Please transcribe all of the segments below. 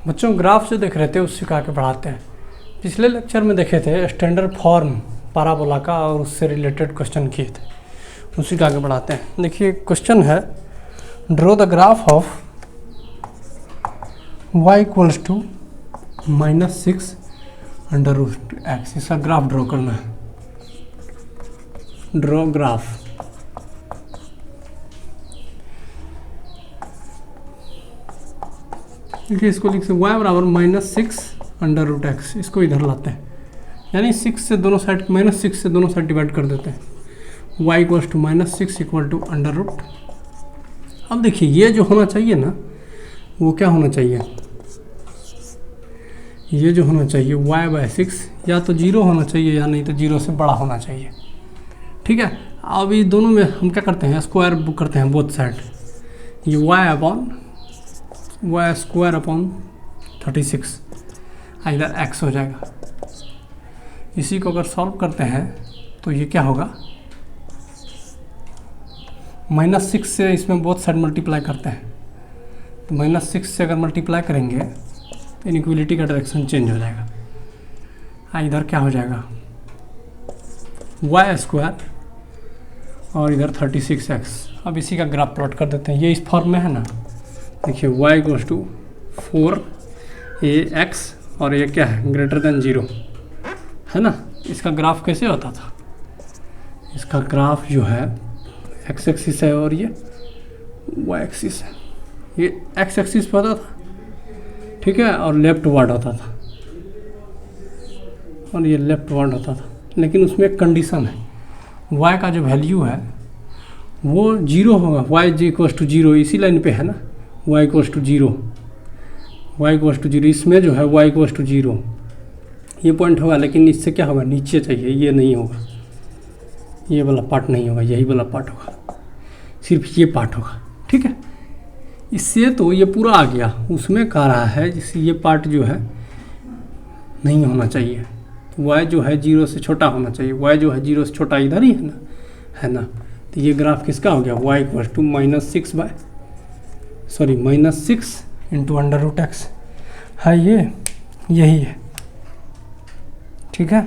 बच्चों ग्राफ जो देख रहे थे उससे का के पढ़ाते हैं। पिछले लेक्चर में देखे थे स्टैंडर्ड फॉर्म पाराबोला का और उससे रिलेटेड क्वेश्चन किए थे, उसी का आगे बढ़ाते हैं। देखिए क्वेश्चन है draw the graph of y equals to -6 under root x. इसका ग्राफ ड्रॉ करना है। Draw graph. देखिए इसको लिख सकते y बराबर -6 अंडर रूट एक्स। इसको इधर लाते हैं, यानी 6 से दोनों साइड -6 से दोनों साइड डिवाइड कर देते हैं। y equals to -6 equal to under root. अब देखिए ये जो होना चाहिए ना, वो क्या होना चाहिए, ये जो होना चाहिए y/6 या तो 0 होना चाहिए या नहीं तो 0 से बड़ा होना चाहिए। ठीक है, अब ये दोनों में हम क्या करते हैं, स्क्वायर करते हैं बोथ साइड। ये y स्क्वायर अपॉन 36 इधर x हो जाएगा। इसी को अगर सॉल्व करते हैं तो ये क्या होगा, -6 से इसमें बोथ साइड मल्टीप्लाई करते हैं तो -6 से अगर मल्टीप्लाई करेंगे तो इनइक्वलिटी का डायरेक्शन चेंज हो जाएगा। इधर क्या हो जाएगा y स्क्वायर और इधर 36x। अब इसी का ग्राफ प्लॉट कर देते हैं। ये इस फॉर्म में है ना, देखिए y इक्वल्स टू 4ax और ये क्या है ग्रेटर देन 0 है ना। इसका ग्राफ कैसे होता था, इसका ग्राफ जो है x एक्सिस है और ये y एक्सिस है। ये x एक्सिस पर होता था, ठीक है, और लेफ्ट वर्ड होता था और ये लेफ्ट वर्ड होता था। लेकिन उसमें एक कंडीशन है, y का जो वैल्यू है वो 0 होगा। y इक्वल्स टू 0 इसी लाइन पे है ना, y equals to 0, y equals to 0 इसमें जो है y इक्वल्स टू 0 ये पॉइंट होगा। लेकिन इससे क्या होगा, नीचे चाहिए, ये नहीं होगा, ये वाला पार्ट नहीं होगा, यही वाला पार्ट होगा, सिर्फ ये पार्ट होगा। ठीक है, इससे तो ये पूरा आ गया। उसमें कह रहा है जिससे ये पार्ट जो है नहीं होना चाहिए, y जो है 0 से छोटा होना चाहिए। y जो है 0 से छोटा इधर ही है ना। तो ये ग्राफ किसका हो गया, y equal to -6 into under root x है, ये यही है। ठीक है,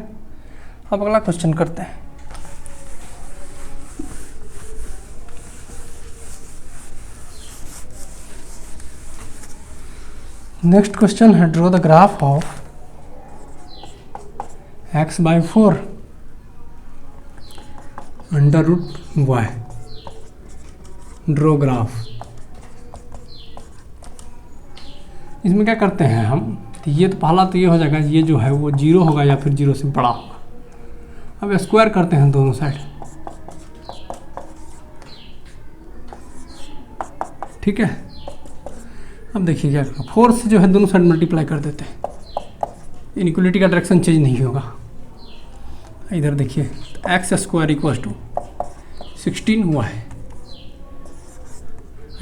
अब अगला क्वेश्चन करते हैं। नेक्स्ट क्वेश्चन है draw the graph of x/4 under root y। Draw graph. इसमें क्या करते हैं हम, तो ये तो पहला तो ये हो जाएगा, ये जो है वो 0 होगा या फिर 0 से बड़ा होगा। अब स्क्वायर करते हैं दोनों साइड। ठीक है, अब देखिए क्या 4 से जो है दोनों साइड मल्टीप्लाई कर देते हैं, इनइक्वलिटी का डायरेक्शन चेंज नहीं होगा। इधर देखिए x square equal to 16y।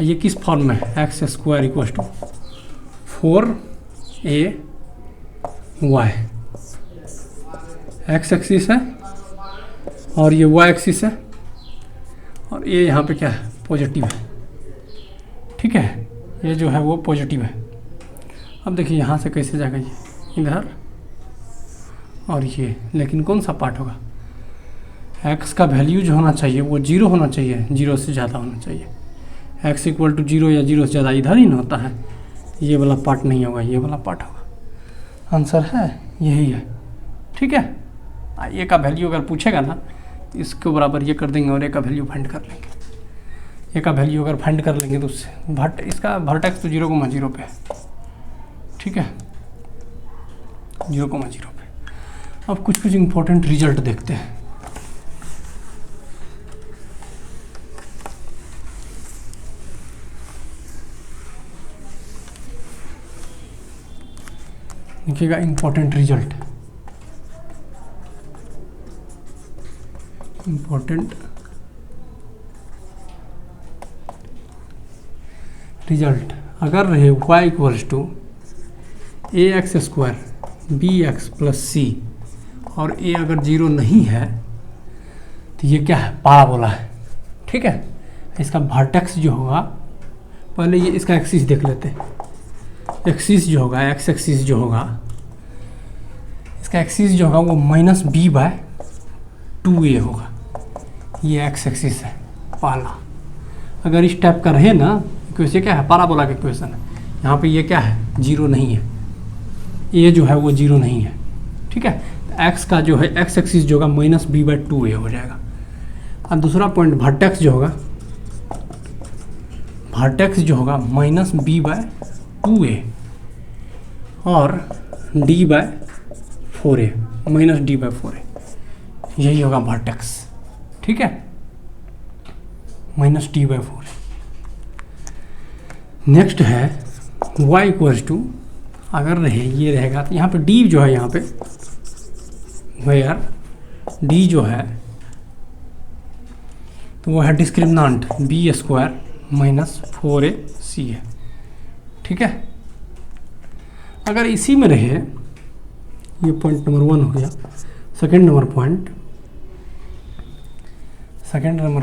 ये किस फॉर्म में है, x square equal to 4ay। X axis है और ये y एक्सिस है और ये यहाँ पे क्या है, पॉजिटिव है। ठीक है, ये जो है वो पॉजिटिव है। अब देखिए यहाँ से कैसे जाएगा, ये इधर और ये, लेकिन कौन सा पार्ट होगा, x का वैल्यू जो होना चाहिए वो 0 होना चाहिए, 0 से ज़्यादा होना चाहिए। x इक्वल टू 0 या 0 से ज़्यादा इधर ही ना होता है, ये वाला पार्ट नहीं होगा, ये वाला पार्ट होगा। आंसर है यही है। ठीक है, ये का वैल्यू अगर पूछेगा ना, इसके बराबर ये कर देंगे और ये का वैल्यू फाइंड कर लेंगे। ये का वैल्यू अगर फाइंड कर लेंगे तो उससे इसका वर्टेक्स तो 0,0 पे है। ठीक है, 0,0 पे। अब कुछ इंपॉर्टेंट रिजल्ट देखते हैं। देखिएगा इंपॉर्टेंट रिजल्ट, इंपॉर्टेंट रिजल्ट। अगर रहे y equals to ax square bx plus c और a अगर 0 नहीं है तो ये क्या है, पाराबोला है। ठीक है, इसका वर्टेक्स जो होगा, पहले ये इसका एक्सिस देख लेते हैं। एक्सिस जो होगा, एक्स एक्सिस जो होगा, इसका एक्सिस जो होगा वो माइनस बी बाय 2a होगा। ये एक्स एक्सिस है पहला। अगर इस टाइप का रहे ना इक्वेशन, क्या है पाराबोला का इक्वेशन है, यहाँ पे ये क्या है जीरो नहीं है, ये जो है वो जीरो नहीं है, ठीक है। एक्स का जो है एक्स एक्सिस जो होगा माइनस बी बाय 2a हो जाएगा। और दूसरा पॉइंट वर्टेक्स जो होगा, वर्टेक्स जो होगा माइनस बी बाय 2a और D by 4a, minus D by 4a, यही होगा वर्टेक्स, ठीक है, minus D by 4a। Next है y इक्वल्स टू, अगर रहे ये रहेगा तो यहाँ पे d जो है, यहाँ पे वेयर d जो है तो वो है discriminant b square minus 4ac है, ठीक है। अगर इसी में रहे, ये पॉइंट नंबर 1 हो गया। सेकेंड नंबर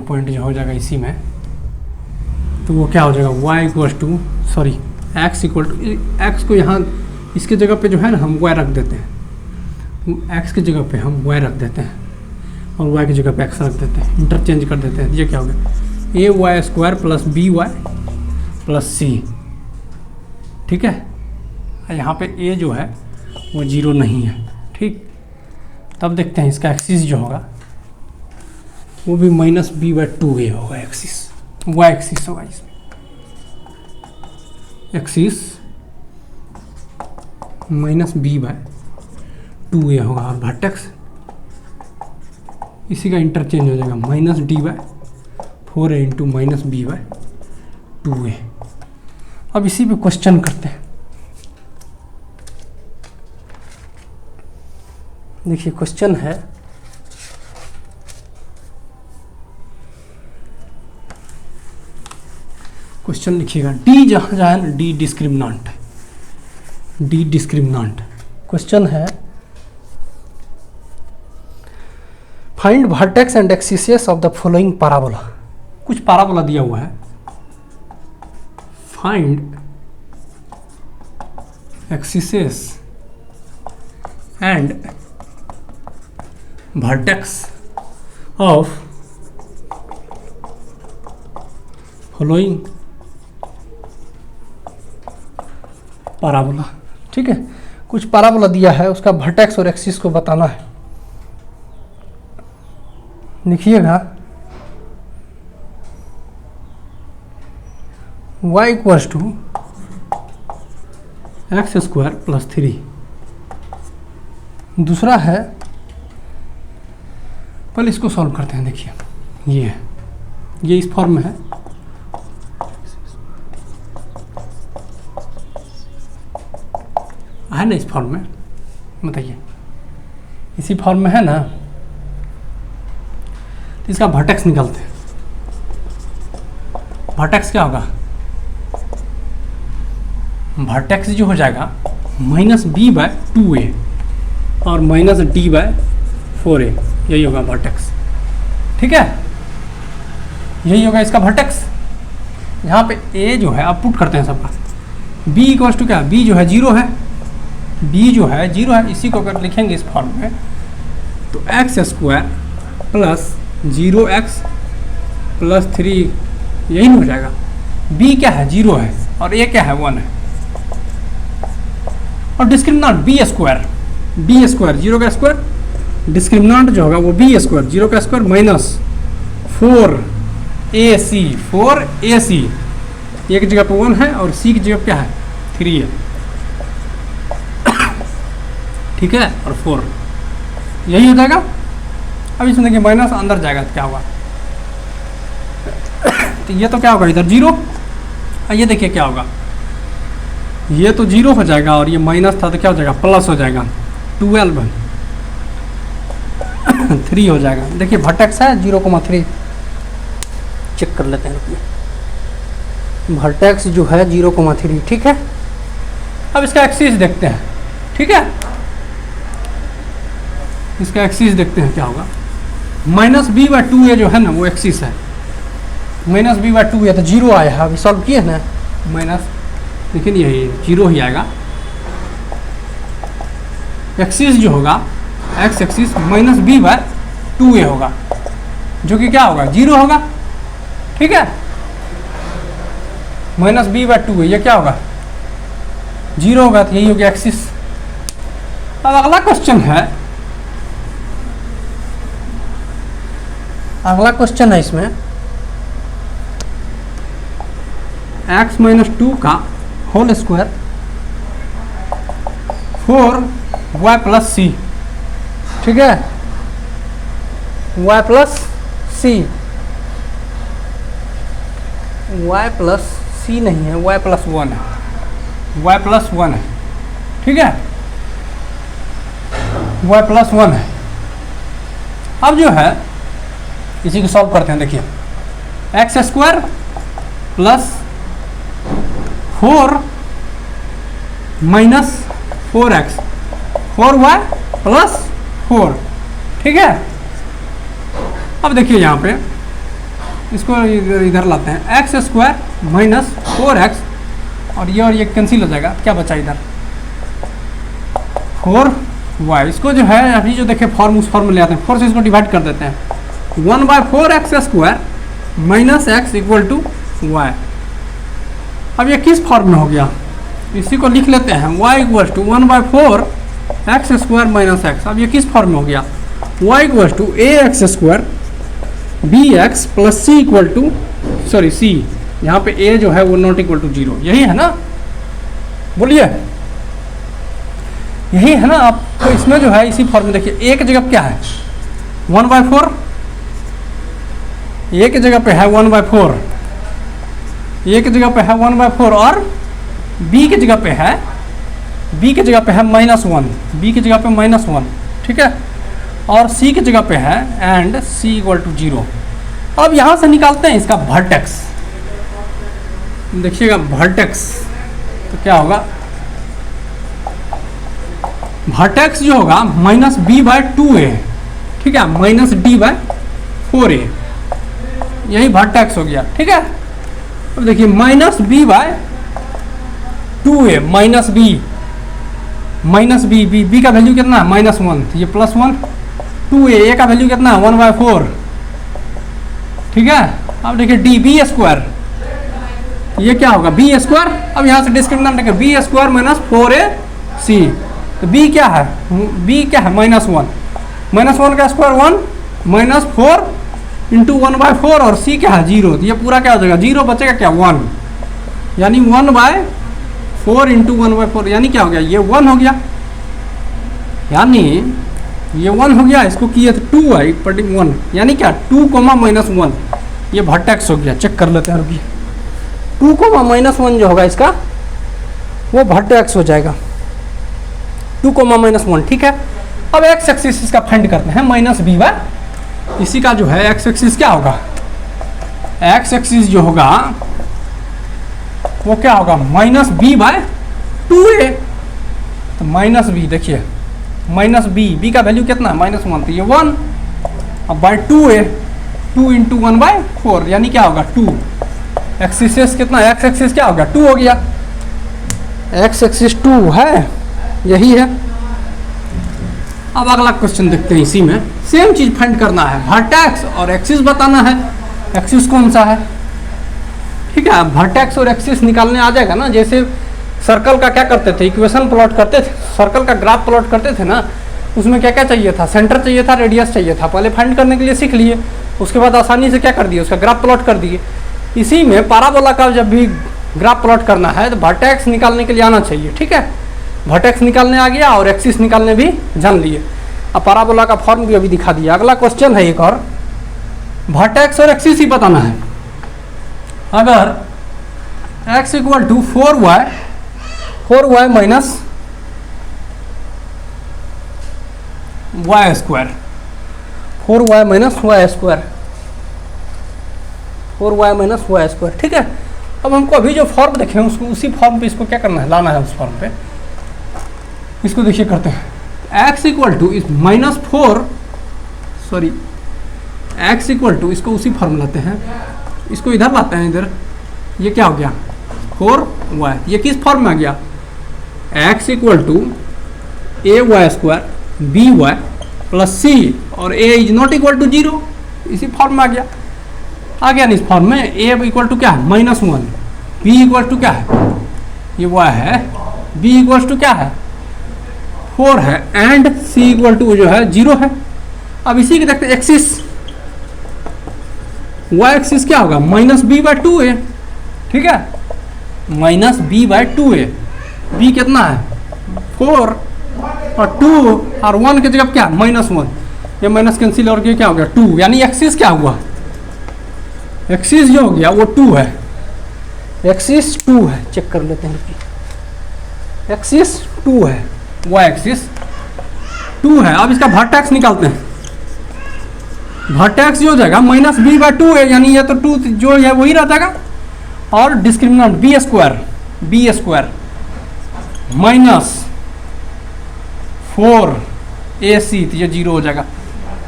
पॉइंट जो हो जाएगा इसी में, तो वो क्या हो जाएगा y equal to, sorry x equal to, x को यहाँ इसके जगह पे जो है ना हम y रख देते हैं, x की जगह पे हम y रख देते हैं और y की जगह पे x रख देते हैं, इंटरचेंज कर देते हैं। ये क्या हो गया a y square plus b y plus c, ठीक है। यहाँ पे a जो है वो जीरो नहीं है, ठीक। तब देखते हैं इसका एक्सिस जो होगा वो भी माइनस बी बाय 2a होगा, एक्सिस वाई एक्सिस होगा इसमें, axis minus B by 2a होगा। और वर्टेक्स इसी का इंटरचेंज हो जाएगा, minus D by 4a into minus B by 2a। अब इसी पे क्वेश्चन करते हैं। देखिए क्वेश्चन है, क्वेश्चन लिखिएगा, डी जहाँ जहाँ ना डी डिस्क्रिमिनेंट है, डी डिस्क्रिमिनेंट। क्वेश्चन है find vertex and axes of the following parabola. कुछ पैराबोला दिया हुआ है, find axes and vertex of following parabola, ठीक है। कुछ पैराबोला दिया है, उसका वर्टेक्स और एक्सिस को बताना है। लिखिएगा y equals to x square plus 3। दूसरा है, पहले इसको सॉल्व करते हैं। देखिए ये इस फॉर्म में है, ना इस फॉर्म में, बताइए इसी फॉर्म में है ना, तो इसका वर्टेक्स निकालते हैं। वर्टेक्स क्या होगा, वर्टेक्स जो हो जाएगा माइनस बी बाय 2a और माइनस डी बाय 4a, यही होगा वर्टेक्स, ठीक है। यही होगा इसका वर्टेक्स। यहाँ पे a जो है, अब पुट करते हैं सबका, b इक्वल्स टू क्या, b जो है जीरो है, b जो है जीरो है। इसी को अगर लिखेंगे इस फॉर्म में तो x square plus 0x plus 3 यही हो जाएगा। b क्या है, जीरो है, और a क्या है, 1 है। और डिस्क्रिमिनेंट b स्क्वायर जीरो का स्क्वायर, डिस्क्रिमिनेंट जो होगा वो b स्क्वायर जीरो का स्क्वायर माइनस 4ac, 4ac एक जगह पे 1 है और c की जगह क्या है 3 है, ठीक है, और 4 यही हो जाएगा। अब इसमें देखिए माइनस अंदर जाएगा तो क्या होगा, तो ये तो क्या होगा इधर जीरो, और ये देखिए क्या होगा, ये तो जीरो हो जाएगा और ये माइनस था तो क्या हो जाएगा प्लस हो जाएगा, 12 3 हो जाएगा। देखिए वर्टेक्स है 0,3, चेक कर लेते हैं, वर्टेक्स जो है 0,3, ठीक है। अब इसका एक्सिस देखते हैं, ठीक है, इसका एक्सिस देखते हैं क्या होगा। माइनस बी बाय 2a जो है ना वो एक्सिस है, माइनस बी बाय 2a तो जीरो आया है, अभी सॉल्व किए ना, माइनस लेकिन यही 0 ही आएगा। एक्सिस जो होगा x axis minus B by 2a होगा, जो कि क्या होगा 0 होगा। ठीक है, माइनस बी बाय 2a ये क्या होगा 0 होगा, तो यही हो गया एक्सिस। अब अगला क्वेश्चन है, अगला क्वेश्चन है इसमें x माइनस 2 का whole square 4y plus c. ठीक है, y प्लस सी, y प्लस सी नहीं है, y प्लस 1 है, y प्लस 1 है। ठीक है, y प्लस 1 है। अब जो है इसी को सॉल्व करते हैं। देखिए x square plus 4 minus 4x 4y plus 4। ठीक है, अब देखिए यहाँ पे इसको इधर लाते हैं, एक्स स्क्वायर माइनस 4x और ये कैंसिल हो जाएगा, क्या बचा इधर 4y। इसको जो है अभी जो देखे फॉर्म उस फॉर्म में ले आते हैं, 4 से इसको डिवाइड कर देते हैं, 1/4x square minus x equal to y. अब ये किस फॉर्म में हो गया, इसी को लिख लेते हैं, y equal to 1/4x square minus x. अब ये किस फॉर्म में हो गया, y equal to ax square bx plus C equal to sorry C, यहाँ पे a जो है वो नॉट इक्वल टू 0, यही है ना, बोलिए यही है ना। आप तो इसमें जो है इसी फॉर्म में देखिए, a की जगह क्या है 1/4, a की जगह पे है 1/4, a की जगह पे है 1/4 और b की जगह पे है -1, b की जगह पे -1। ठीक है, और c की जगह पे है एंड c इक्वल टू 0। अब यहाँ से निकालते हैं इसका वर्टेक्स, देखिएगा वर्टेक्स तो क्या होगा, वर्टेक्स जो होगा -b/2a। ठीक है, -d/4a, यही वर्टेक्स हो गया। ठीक है, अब देखिए -b/2a b का वैल्यू कितना है -1, तो ये +1, 2a का वैल्यू कितना है 1/4। ठीक है, अब देखिए b स्क्वायर, ये क्या होगा b स्क्वायर। अब यहाँ से डिस्क्रिमिनेंट देखिए b स्क्वायर माइनस 4ac, तो b क्या है -1, -1 का स्क्वायर 1 -4 इंटू 1/4 और c क्या है 0, तो ये पूरा क्या हो जाएगा 0 बचेगा क्या 1, यानी 1/4 इंटू 1/4 यानी क्या हो गया ये 1 हो गया, यानी ये 1 हो गया। इसको किए थे 2y पटी 1 यानी क्या 2, -1, ये वर्टेक्स हो गया। चेक कर लेते हैं, रुकिए 2, -1 जो होगा इसका वो वर्टेक्स हो जाएगा 2, -1। ठीक है, अब एक्स एक्सिस इसका फाइंड करते हैं -b/, इसी का जो है एक्स एक्सिस क्या होगा, एक्स एक्सिस जो होगा वो क्या होगा -b/2a, तो -b देखिए -b का वैल्यू कितना है -1, तो ये 1, अब /2a 2 इंटू 1/4 यानी क्या होगा 2। एक्सिस कितना, एक्स एक्सिस क्या होगा 2 हो गया, एक्स एक्सिस 2 है, यही है। अब अगला क्वेश्चन देखते हैं, इसी में सेम चीज फाइंड करना है, वर्टेक्स और एक्सिस बताना है, एक्सिस कौन सा है। ठीक है, वर्टेक्स और एक्सिस निकालने आ जाएगा ना, जैसे सर्कल का क्या करते थे, इक्वेशन प्लॉट करते थे, सर्कल का ग्राफ प्लॉट करते थे ना, उसमें क्या क्या चाहिए था, सेंटर चाहिए था, रेडियस चाहिए था, पहले फाइंड करने के लिए सीख लिए, उसके बाद आसानी से क्या कर दिए उसका ग्राफ प्लॉट कर दिए। इसी में पैराबोला का जब भी ग्राफ प्लॉट करना है तो वर्टेक्स निकालने के लिए आना चाहिए। ठीक है, वर्टेक्स निकालने आ गया और एक्सिस निकालने भी जान लिए, अब पैराबोला का फॉर्म भी अभी दिखा दिया। अगला क्वेश्चन है एक और, वर्टेक्स और एक्सिस ही बताना है। अगर x equal to 4y minus y square, 4y minus y square, 4y minus y square. ठीक है, अब हमको अभी जो फॉर्म देखें उसको उसी फॉर्म पे इसको क्या करना है, लाना है उस फॉर्म पे। इसको देखिए करते हैं, x इक्वल टू इस -4 सॉरी x इक्वल टू, इसको उसी फॉर्म लाते हैं, इसको इधर लाते हैं, इधर ये क्या हो गया 4y, ये किस फॉर्म में आ गया, x equal to a y square b y plus c और a is not equal to 0, इसी फॉर्म में आ गया ना इस फॉर्म में। a इक्वल टू क्या है -1, b इक्वल टू क्या है, ये y है, b इक्वल टू क्या है 4 है, एंड c इक्वल टू जो है 0 है। अब इसी के देखते एक्सिस, y एक्सिस क्या होगा -b/2a, ठीक है, -b/2a, b कितना है 4 और 2 और 1 की जगह क्या -1, ये माइनस कैंसिल और क्या हो गया 2, यानी एक्सिस क्या हुआ, एक्सिस जो हो गया वो 2 है, एक्सिस 2 है, चेक कर लेते हैं, एक्सिस 2 है, y एक्सिस 2 है। अब इसका वर्टेक्स निकालते हैं, वर्टेक्स जो हो जाएगा -b/2 है, यानी ये तो 2 जो है वही रह जाएगा, और डिस्क्रिमिनेंट b स्क्वायर -4ac, तो ये 0 हो जाएगा,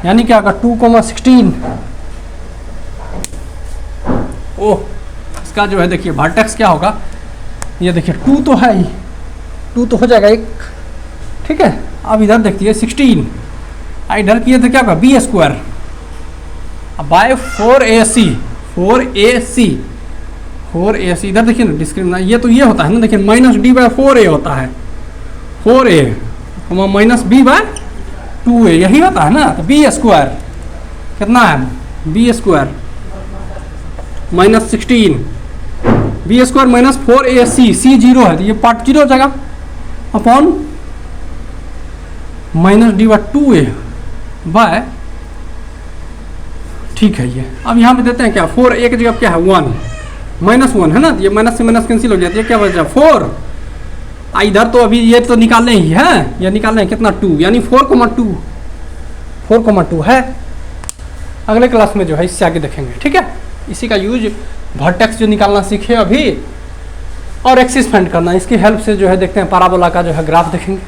यानी क्या होगा 2,16। ओह, इसका जो है देखिए वर्टेक्स क्या होगा, ये देखिए 2 तो है ही, 2 तो हो जाएगा एक, ठीक है। अब इधर देखिए 16, इधर किए तो क्या होगा बी स्क्वायर बाय 4ac, इधर देखिए ना डिस्क्रिमिनेंट, ये तो ये होता है ना, देखिए -d/4a होता है, 4a -b/2a, यही होता है ना। तो बी स्क्वायर कितना है, B square -16, B square -4ac, c 0 है तो ये पार्ट 0 हो जाएगा, अपॉन -d/2a बाय, ठीक है ये। अब यहाँ पे देते हैं क्या, 4 a की जगह क्या है 1, -1 है ना, ये माइनस से माइनस कैंसिल हो गया, ये क्या बचा 4, इधर तो अभी ये तो निकालने ही है, ये निकालने हैं कितना 2, यानी 4,2 है। अगले क्लास में जो है इससे आगे देखेंगे, ठीक है। इसी का यूज वर्टेक्स जो निकालना सीखे अभी, और एक्सिस फाइंड करना, इसकी हेल्प से जो है देखते हैं पैराबोला का जो है ग्राफ देखेंगे।